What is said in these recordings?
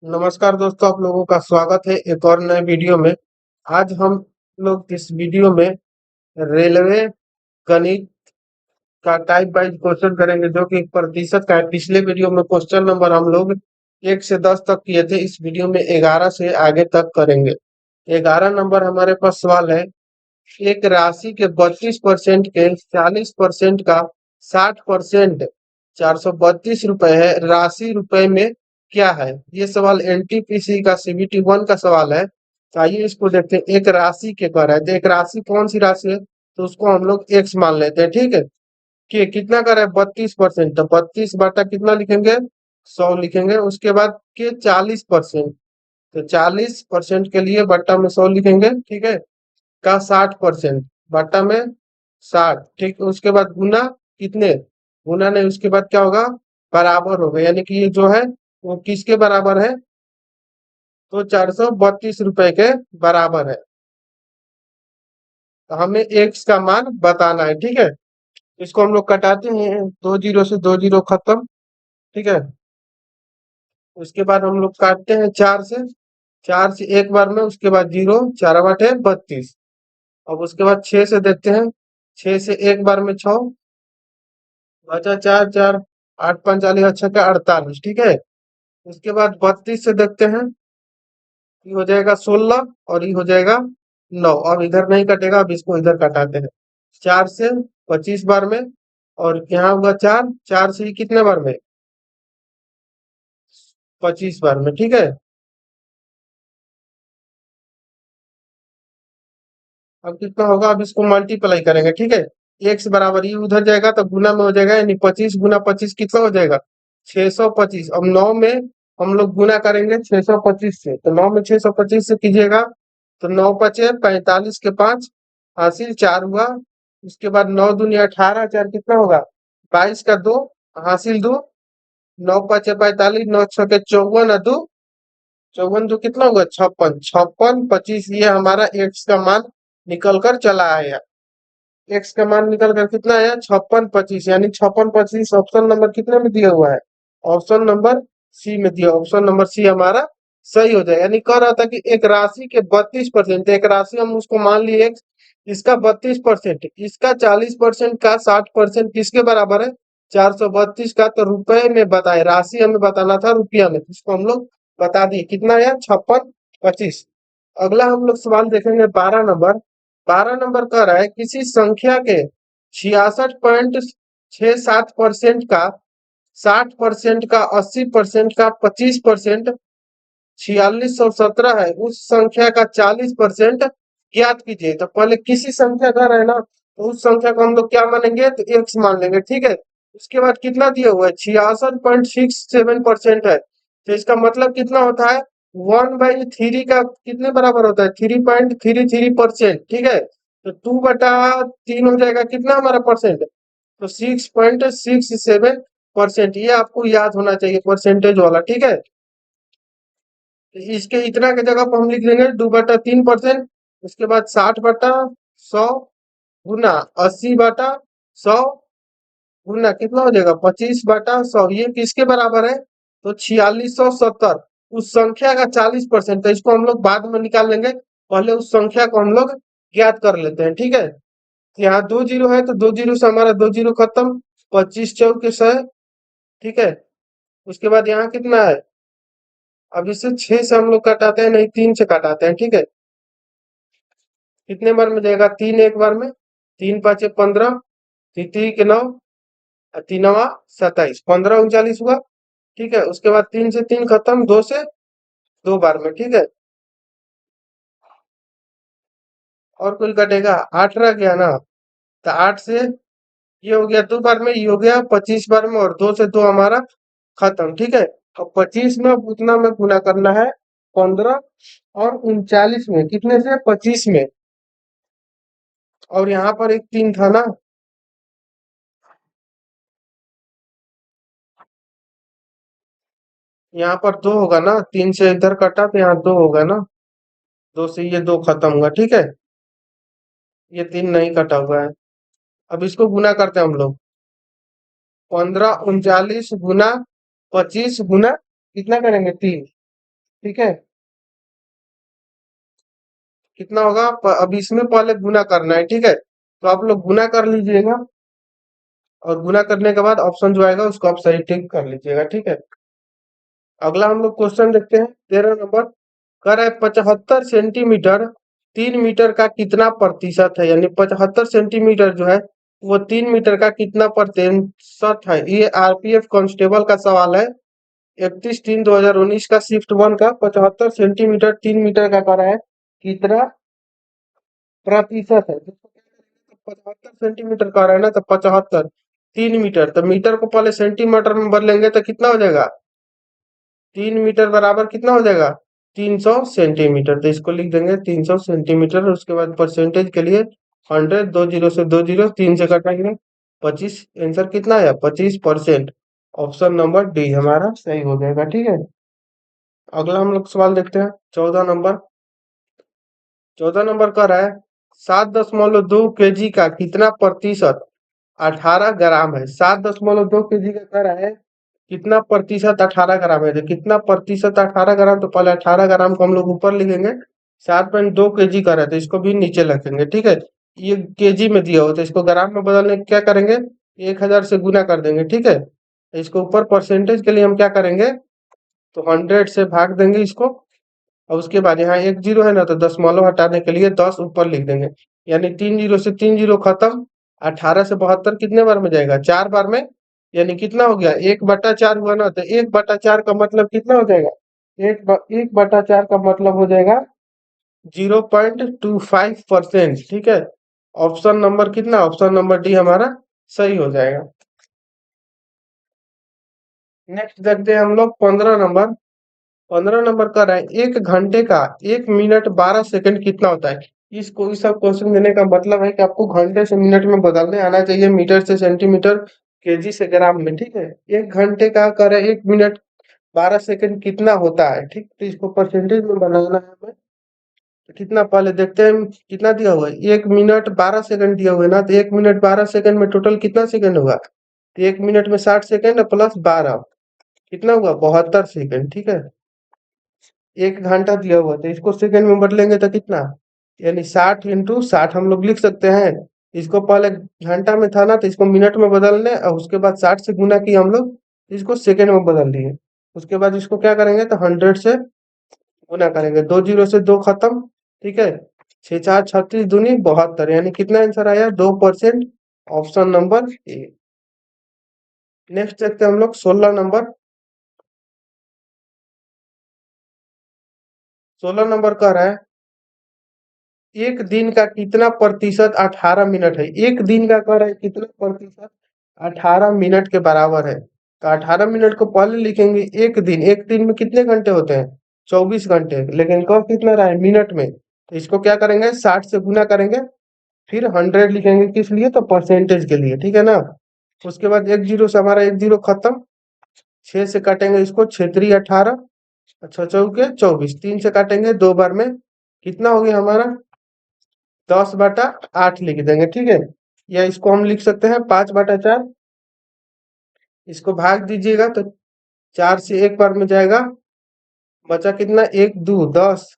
नमस्कार दोस्तों, आप लोगों का स्वागत है एक और नए वीडियो में। आज हम लोग इस वीडियो में रेलवे गणित का टाइप वाइज क्वेश्चन करेंगे, जो कि प्रतिशत का है। पिछले वीडियो में क्वेश्चन नंबर हम लोग 1 से 10 तक किए थे। इस वीडियो में 11 से आगे तक करेंगे। 11 नंबर हमारे पास सवाल है। एक राशि के 32% के 40% का 60% 432 रुपए है, राशि रुपए में क्या है? ये सवाल एनटीपीसी का CBT 1 का सवाल है। तो आइए इसको देखते हैं। एक राशि के कर है, तो एक राशि कौन सी राशि है? तो उसको हम लोग एक्स मान लेते हैं, ठीक है। कि कितना कर है? 32%, तो 32 बटा कितना लिखेंगे? 100 लिखेंगे। उसके बाद के 40%, तो 40% के लिए बट्टा में 100 लिखेंगे, ठीक है। का 60% बट्टा में 60, ठीक। उसके बाद गुना कितने? गुना नहीं, उसके बाद क्या होगा? बराबर होगा। यानी कि ये जो है वो किसके बराबर है? तो 432 रुपए के बराबर है। तो हमें एक्स का मान बताना है, ठीक है। इसको हम लोग कटाते हैं, 2 जीरो से 2 जीरो खत्म, ठीक है। उसके बाद हम लोग काटते हैं 4 से, 4 से एक बार में, उसके बाद जीरो, 4 बटे 32। अब उसके बाद 6 से देखते हैं, 6 से एक बार में 6, बचा 4, 4 8 45, अच्छा का 48, ठीक है। उसके बाद 32 से देखते हैं, ये हो जाएगा 16 और ये हो जाएगा 9। अब इधर नहीं कटेगा, अब इसको इधर कटाते हैं। 4 से 25 बार में, और यहाँ होगा 4, 4 से ये कितने बार में? 25 बार में, ठीक है। अब कितना होगा? अब इसको मल्टीप्लाई करेंगे, ठीक है। एक्स बराबर ये उधर जाएगा तो गुना में हो जाएगा, यानी 25 गुना 25 कितना हो जाएगा? 625। अब 9 में हम लोग गुना करेंगे 625 से, तो 9 में 625 से कीजिएगा, तो 9 पचे 45 के 5, हासिल 4 हुआ। उसके बाद 9 दूनी 18, 4 कितना होगा? 22 का 2, हासिल 2। 9 पचे 45, 9 छके 54 और 2, 54 जो कितना होगा? 56, 56 25, ये हमारा एक्स का मान निकल कर चला आया। एक्स का मान निकल कर कितना आया? 56 25, यानी 56 25 ऑप्शन नंबर कितने में दिया हुआ है? ऑप्शन नंबर सी में दिया। ऑप्शन नंबर सी हमारा सही हो जाए। यानी कह रहा था कि एक राशि के 32%, एक राशि हम उसको मान लिए एक्स, इसका 32%, इसका 40% का 60% किसके बराबर है? 432 का। तो रुपए में बताए, राशि हमें बताना था रुपया में, इसको हम लोग बता दिए। कितना आया? 56 25। अगला हम लोग सवाल देखेंगे 12 नंबर। 12 नंबर कह रहा है किसी संख्या के 66.67% का 60% का 80% का 25%, 4617 है, उस संख्या का 40% ज्ञात कीजिए। तो पहले किसी संख्या का है ना, तो उस संख्या को हम लोग क्या मानेंगे? तो एक्स मान लेंगे, ठीक है। उसके बाद कितना दिया हुआ है? 66.67% है, तो इसका मतलब कितना होता है? 1/3 का कितने बराबर होता है? 3.33%, ठीक है। तो 2/3 हो जाएगा, कितना हमारा परसेंट? तो 6.67%। ये आपको याद होना चाहिए, परसेंटेज वाला, ठीक है। तो इसके इतना के जगह पर हम लिख देंगे 2/3%। उसके बाद 60/100 गुना 80/100 गुना कितना हो जाएगा? 25/100। ये किसके बराबर है? तो 4670। उस संख्या का 40%, तो इसको हम लोग बाद में निकाल लेंगे, पहले उस संख्या को हम लोग ज्ञात कर लेते हैं, ठीक है। यहाँ 2 जीरो है, तो 2 जीरो से हमारा 2 जीरो खत्म। 25 चौके 100, ठीक है। उसके बाद यहाँ कितना है? अब इसे 6 से हम लोग कटाते हैं, नहीं 3 से कटाते हैं, ठीक है। कितने बार में जाएगा? 3 एक बार में, 3 5 15, तीन के 9, तीनवा 27, 15 39 हुआ, ठीक है। उसके बाद 3 से 3 खत्म, 2 से 2 बार में, ठीक है। और कुल कटेगा? 8 रह गया ना, तो 8 से ये हो गया 2 बार में, ये हो गया 25 बार में, और 2 से 2 हमारा खत्म, ठीक है। अब 25 में अब उतना में गुना करना है, 15 और 39 में, कितने से? 25 में। और यहाँ पर एक 3 था ना, यहाँ पर 2 होगा ना, 3 से इधर कटा तो यहाँ 2 होगा ना, 2 से ये 2 खत्म हुआ, ठीक है। ये 3 नहीं कटा हुआ है। अब इसको गुना करते हैं हम लोग। 15 39 गुना 25 गुना कितना करेंगे? 3। ठीक है, कितना होगा अब इसमें पहले गुना करना है, ठीक है, तो आप लोग गुना कर लीजिएगा और गुना करने के बाद ऑप्शन जो आएगा उसको आप सही टिक कर लीजिएगा, ठीक है। अगला हम लोग क्वेश्चन देखते हैं 13 नंबर। कर है 75 सेंटीमीटर 3 मीटर का कितना प्रतिशत है, यानी 75 सेंटीमीटर जो है वो 3 मीटर का कितना प्रतिशत है। ये आरपीएफ कांस्टेबल का सवाल है। 31/3/2019 का शिफ्ट 1 का 75 सेंटीमीटर 3 मीटर का कर है कितना प्रतिशत है। 75 सेंटीमीटर का रहा है ना, तो 75 3 मीटर, तो मीटर को पहले सेंटीमीटर में बदलेंगे तो कितना हो जाएगा। 3 मीटर बराबर कितना हो जाएगा 300 सेंटीमीटर, तो इसको लिख देंगे 300 सेंटीमीटर। उसके बाद परसेंटेज के लिए 100, 2 जीरो से 2 जीरो, 3 से कटाएंगे 25, आंसर कितना है 25%। ऑप्शन नंबर डी हमारा सही हो जाएगा, ठीक है। अगला हम लोग सवाल देखते हैं 14 नंबर। 14 नंबर का रहा है 7.2 kg का कितना प्रतिशत 18 ग्राम है। 7.2 kg का कह रहा है कितना प्रतिशत 18 ग्राम है। तो कितना प्रतिशत 18 ग्राम, तो पहले 18 ग्राम को हम लोग ऊपर लिखेंगे। 7.2 kg का रहा है तो इसको भी नीचे रखेंगे, ठीक है। ये केजी में दिया हो तो इसको ग्राम में बदलने के क्या करेंगे, 1000 से गुना कर देंगे, ठीक है। इसको ऊपर परसेंटेज के लिए हम क्या करेंगे, तो 100 से भाग देंगे इसको। और उसके बाद यहाँ एक जीरो है ना, तो दशमलव हटाने के लिए 10 ऊपर लिख देंगे। यानी 3 जीरो से 3 जीरो खत्म। 18 से 72 कितने बार में जाएगा, 4 बार में। यानी कितना हो गया 1/4 हुआ ना, तो 1/4 का मतलब कितना हो जाएगा, 1/4 का मतलब हो जाएगा 0.25%, ठीक है। ऑप्शन नंबर कितना, ऑप्शन नंबर डी हमारा सही हो जाएगा। नेक्स्ट देखते हैं हम लोग 15 नंबर। 15 नंबर का रहा है 1 घंटे का 1 मिनट 12 सेकंड कितना होता है। इसको इस सब क्वेश्चन देने का मतलब है कि आपको घंटे से मिनट में बदलने आना चाहिए, मीटर से सेंटीमीटर, केजी से ग्राम में, ठीक है। 1 घंटे का कर है 1 मिनट 12 सेकंड कितना होता है, ठीक, तो इसको परसेंटेज में बनाना है हमें। तो कितना पहले देखते हैं कितना दिया हुआ है, 1 मिनट 12 सेकंड दिया हुआ है ना, तो 1 मिनट 12 सेकंड में टोटल कितना सेकंड होगा, तो 1 मिनट में 60 सेकंड प्लस 12 कितना हुआ 72 सेकंड, ठीक है। 1 घंटा दिया हुआ तो इसको सेकंड में बदलेंगे तो कितना, यानी 60 × 60 हम लोग लिख सकते हैं। इसको पहले घंटा में था ना, तो इसको मिनट में बदलने और उसके बाद 60 से गुना किया हम लोग, इसको सेकंड में बदल दिए। उसके बाद इसको क्या करेंगे, तो 100 से गुना करेंगे, 2 जीरो से 2 खत्म, ठीक है। 6×4 = 36, 2×72, यानी कितना आंसर आया 2%। Option number A. नेक्स्ट देखते हैं हम लोग 16 नंबर। 16 नंबर कह रहा है एक दिन का कितना प्रतिशत 18 मिनट है। एक दिन का कह रहा है कितना प्रतिशत 18 मिनट के बराबर है। तो 18 मिनट को पहले लिखेंगे एक दिन में कितने घंटे होते हैं 24 घंटे, लेकिन कब कितना रहा है मिनट में, तो इसको क्या करेंगे 60 से गुना करेंगे, फिर 100 लिखेंगे, किस लिए, तो परसेंटेज के लिए, ठीक है ना। उसके बाद एक जीरो से हमारा एक जीरो खत्म। 6 से काटेंगे इसको, 6×3 = 18, अच्छा चौके 24, 3 से काटेंगे 2 बार में, कितना हो गया हमारा 10/8 लिख देंगे, ठीक है। या इसको हम लिख सकते हैं 5/4। इसको भाग दीजिएगा तो 4 से एक बार में जाएगा, बचा कितना 1×2 = 10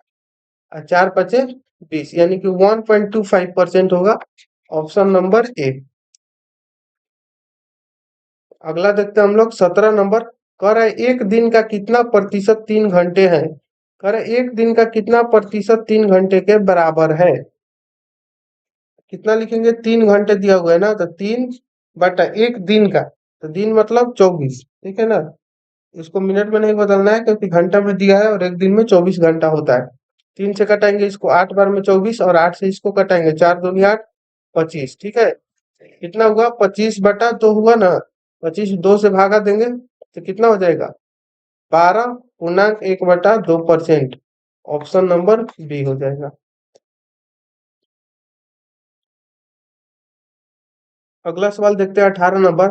और 4×5 = 20, यानी कि 1.25% होगा। Option number A. अगला देखते हैं हम लोग 17 नंबर। कह रहा है एक दिन का कितना प्रतिशत 3 घंटे है। कह रहा है एक दिन का कितना प्रतिशत 3 घंटे के बराबर है। कितना लिखेंगे, 3 घंटे दिया हुआ है ना, तो 3/1 दिन का, तो दिन मतलब 24, ठीक है ना। इसको मिनट में नहीं बदलना है क्योंकि घंटा में दिया है और एक दिन में 24 घंटा होता है। 3 से कटाएंगे इसको 8 बार में 24, और 8 से इसको कटाएंगे 4×2 = 8, 25, ठीक है। कितना हुआ 25/2 हुआ ना, 25 2 से भागा देंगे तो कितना हो जाएगा 12.1/2%। ऑप्शन नंबर बी हो जाएगा। अगला सवाल देखते हैं 18 नंबर।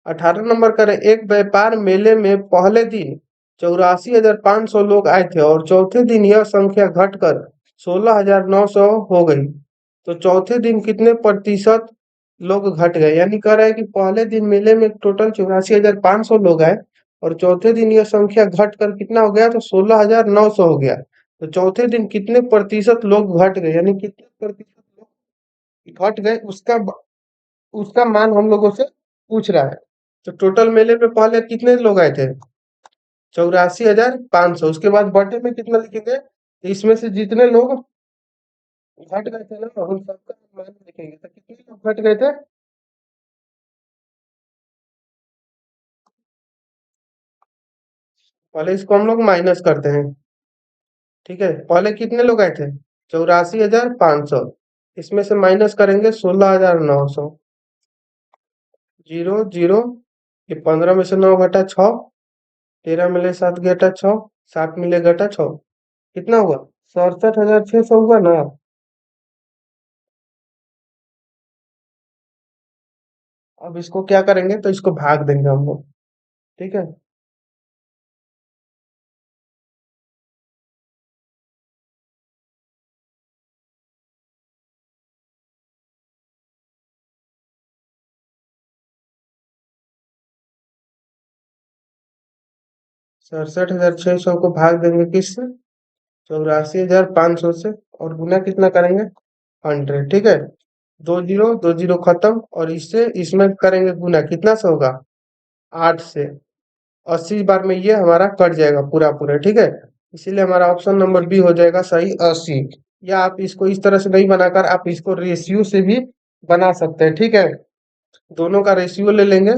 18 नंबर करें एक व्यापार मेले में पहले दिन 84,500 लोग आए थे और चौथे दिन यह संख्या घटकर 16,900 हो गई। तो चौथे दिन कितने प्रतिशत लोग घट गए, यानी कह रहा है कि पहले दिन मेले में टोटल 84,500 लोग आए और चौथे दिन यह संख्या घट कर कितना हो गया, तो 16,900 हो गया। तो चौथे दिन कितने प्रतिशत लोग घट गए, यानी कितने प्रतिशत लोग घट गए, उसका मान हम लोगों से पूछ रहा है। तो टोटल मेले में पहले कितने लोग आए थे, 84,500। उसके बाद बटे में कितना लिखेंगे, तो इसमें से जितने लोग घट गए थे ना, उन सबका मान लिखेंगे। तो कितने लोग घट गए थे, पहले इसको हम लोग माइनस करते हैं। ठीक है, पहले कितने लोग आए थे, 84,500। इसमें से माइनस करेंगे 16,900। जीरो जीरो, ये 15 में से 9 घटा 6, 13 मिले 7 घटा 6, 7 मिले घटा 6, कितना हुआ, 67,600 हुआ ना। अब इसको क्या करेंगे, तो इसको भाग देंगे हम लोग। ठीक है, 67,600 को भाग देंगे किससे, 84,500 से, और गुना कितना करेंगे, 100। ठीक है, दो जीरो खत्म, और इससे इसमें करेंगे गुना, कितना से होगा, 8 से। 80 बार में ये हमारा कट जाएगा पूरा पूरा। ठीक है, इसीलिए हमारा ऑप्शन नंबर बी हो जाएगा सही, 80। या आप इसको इस तरह से नहीं बनाकर आप इसको रेशियो से भी बना सकते हैं। ठीक है, दोनों का रेशियो ले लेंगे,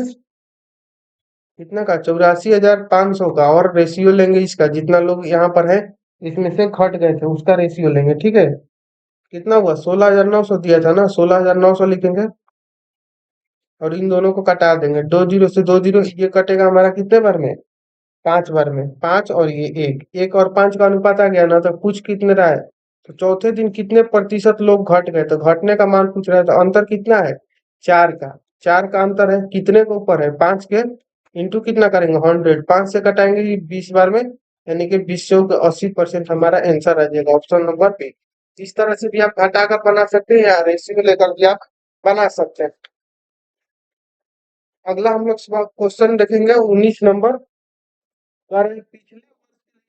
कितना का, 84,500 का, और रेशियो लेंगे इसका, जितना लोग यहाँ पर है इसमें से घट गए थे उसका रेशियो लेंगे। ठीक है, कितना हुआ, 16,900 दिया था ना, 16,900 लिखेंगे, और इन दोनों को कटा देंगे, दो जीरो से दो जीरो, ये कटेगा हमारा कितने बार में, 5 बार में। 5 और ये एक, एक और 5 का अनुपात आ गया ना, तो कुछ कितने रहा है, तो चौथे दिन कितने प्रतिशत लोग घट गए, तो घटने का मान पूछ रहा है, तो अंतर कितना है, 4 का। 4 का अंतर है, कितने के ऊपर है, 5 के, इंटू कितना करेंगे, 100, 5 से कटाएंगे ये 20 बार में, यानी कि 20 से 80% हमारा आंसर आ जाएगा, ऑप्शन नंबर बी। इस तरह से भी आप घटाकर बना सकते हैं, या रेशियो लेकर भी आप बना सकते हैं। अगला हम लोग क्वेश्चन देखेंगे 19 नंबर। कह रहे हैं, पिछले वर्ष के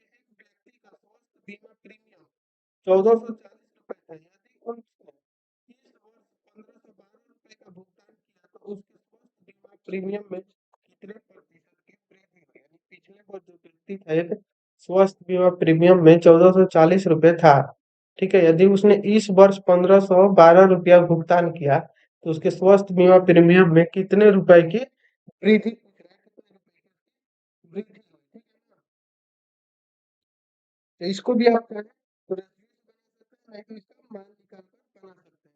लिए एक व्यक्ति का स्वास्थ्य बीमा प्रीमियम 1,440 रुपए था। यदि उसने इस वर्ष 1,512 रुपए का भुगतान किया, तो उसके स्वास्थ्य बीमा प्रीमियम में कितने प्रतिशत की वृद्धि हुई। यानी पिछले वर्ष जो व्यक्ति था, एक स्वास्थ्य बीमा प्रीमियम में 1,440 रुपए था। ठीक है, यदि उसने इस वर्ष 1,512 रुपया भुगतान किया, तो उसके स्वास्थ्य बीमा प्रीमियम में कितने रुपए की वृद्धि पूछ रहा है, कितने रुपए की वृद्धि हुई। ठीक है ना, तो इसको भी आप कहें तो रेफरेंस बना सकते हैं, नहीं तो इसका मान निकाल कर बना सकते हैं।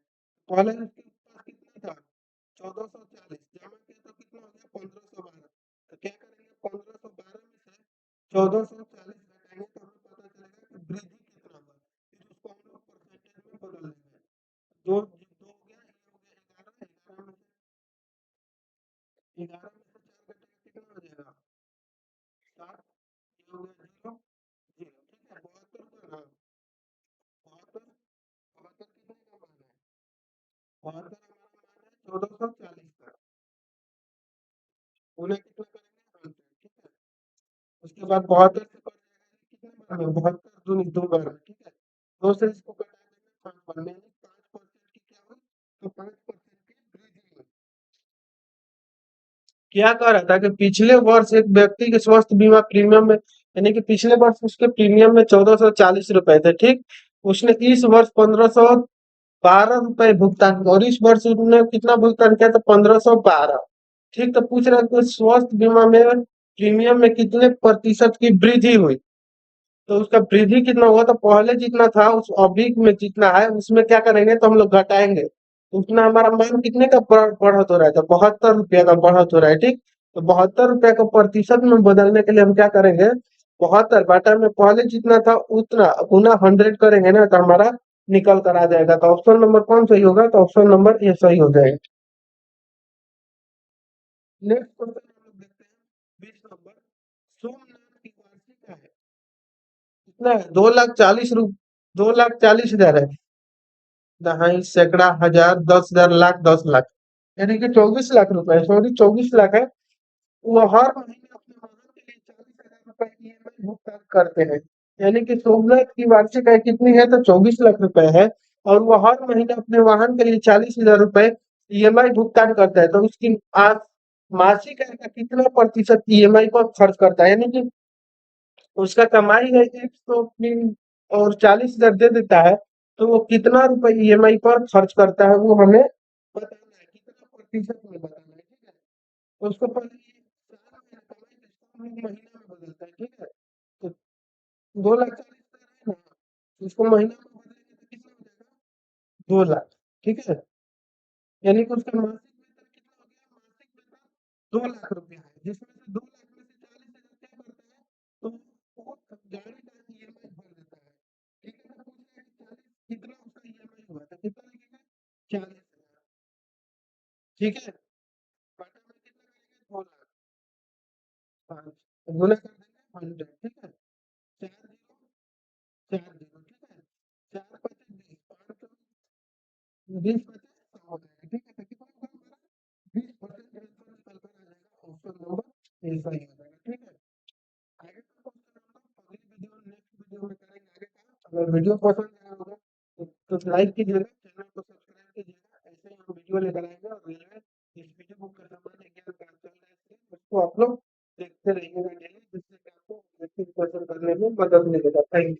पहले इसके पास कितना था, 1,440, जमा किया तो कितना हो गया, 1,512। तो क्या करेंगे, 1,512 में से 1,440 घटाएंगे, तो हमें पता चलेगा कि वृद्धि कितना हुआ। फिर उसको हम लोग परसेंटेज में बदल देंगे। दो दो हो गया, ये हो गया 11, 11 में से 4 घटेगा, कितना हो जाएगा, 7। ये हो गया 0, 0। ठीक है, 72 पर, हाँ 72, 72 कितने का मान है, 72 हमारा मान है 1,440 का। उन्हें कितना करेंगे, 100। ठीक है, उसके बाद 72 से कट जाएगा, ये कितने बार में, 72 दूनी 2 बार में। ठीक है, 2 से इसको कटा देंगे 5 बार में, यानी 5% की क्या हुई, तो 5% की वृद्धि हुई। क्या कह रहा था कि पिछले वर्ष एक व्यक्ति के स्वास्थ्य बीमा प्रीमियम में, यानी कि पिछले वर्ष उसके प्रीमियम में 1,440 रुपए थे। ठीक, उसने इस वर्ष 1,512 रुपए भुगतान किया, और इस वर्ष उसने कितना भुगतान किया, तो 1,512। ठीक, तो पूछ रहा है कि स्वास्थ्य बीमा में प्रीमियम में कितने प्रतिशत की वृद्धि हुई, तो उसका वृद्धि कितना हुआ, तो पहले जितना था उस अभी में जितना है उसमें क्या करेंगे, तो हम लोग घटाएंगे, तो उतना हमारा मान कितने का बढ़त हो रहा है, तो 72 रुपया का बढ़त हो रहा है। ठीक, तो 72 रुपया को प्रतिशत में बदलने के लिए हम क्या करेंगे, 72 बाटा में पहले जितना था उतना गुना 100 करेंगे ना, तो हमारा निकल कर आ जाएगा। तो ऑप्शन नंबर कौन सही होगा, तो ऑप्शन नंबर ए सही हो जाएगा। नेक्स्ट क्वेश्चन हम लोग देखते हैं 20 नंबर। सोमनाथ की वार्षिक आय कितना है, 2,40,000 है। दहाई, सैकड़ा, हजार, 10,000, लाख, 10 लाख, यानी कि 24 लाख रुपए, सॉरी 24 लाख है। वो हर महीने अपने मदद के लिए रुपए ईएमआई भुगतान करते हैं। यानी कि सोमनाथ की वार्षिक आय कितनी है, तो 24 लाख रुपए है। और वो हर महीने अपने वाहन के लिए 40 हजार रुपए ईएमआई भुगतान करता है। तो उसकी मासिक आय का कितना प्रतिशत ईएमआई पर खर्च करता है, यानी कि उसका कमाई है 103 और 40 हजार दे देता है, तो वो कितना रुपए ईएमआई पर खर्च करता है वो हमें बताना है, कितना प्रतिशत में बताना है, ठीक है। तो उसको पहले ये सारा महीना कमाई तो इसको हम लोग महीना में बदलता है, ठीक है। तो 2,40,000 है ना, तो इसको महीना में बदलेंगे तो कितना हो जाएगा, 2 लाख, ठीक है। यानी कि उसका मासिक वेतन कितना हो गया, मासिक वेतन 2 लाख रुपया है, जिसमें से 2 लाख में से 40 हजार क्या करता है, तो वो गाड़ी का ईएमआई भर देता है, ठीक है। तो पूछ रहा है कि 40 कितना उसका ईएमआई हुआ, तो कितना लगेगा, 40 हजार, ठीक है। बटा में कितना करेंगे, 2 लाख, 5 गुना कर देंगे 100, ठीक है। 4 जीरो 4 जीरो, ठीक है। 4 पचे 20, 5 20 पचे 100 हो जाएगा, ठीक है। तो कितना होगा हमारा, 20% आंसर निकल कर आ जाएगा, ऑप्शन नंबर ए सही हो जाएगा, ठीक है। आगे का क्वेश्चन हम लोग अगली वीडियो नेक्स्ट वीडियो में करेंगे आगे का। अगर वीडियो पसंद आया होगा तो लाइक कीजिएगा, चैनल को सब्सक्राइब कीजिएगा। ऐसे ही हम वीडियो लेकर आएंगे, और रेलवे इस वीडियो बुक का सामान्य ज्ञान का चल रहा है उसको आप लोग देखते रहिएगा डेली, जिससे कि आपको क्वेश्चन करने में मदद मिलेगा। Thank you.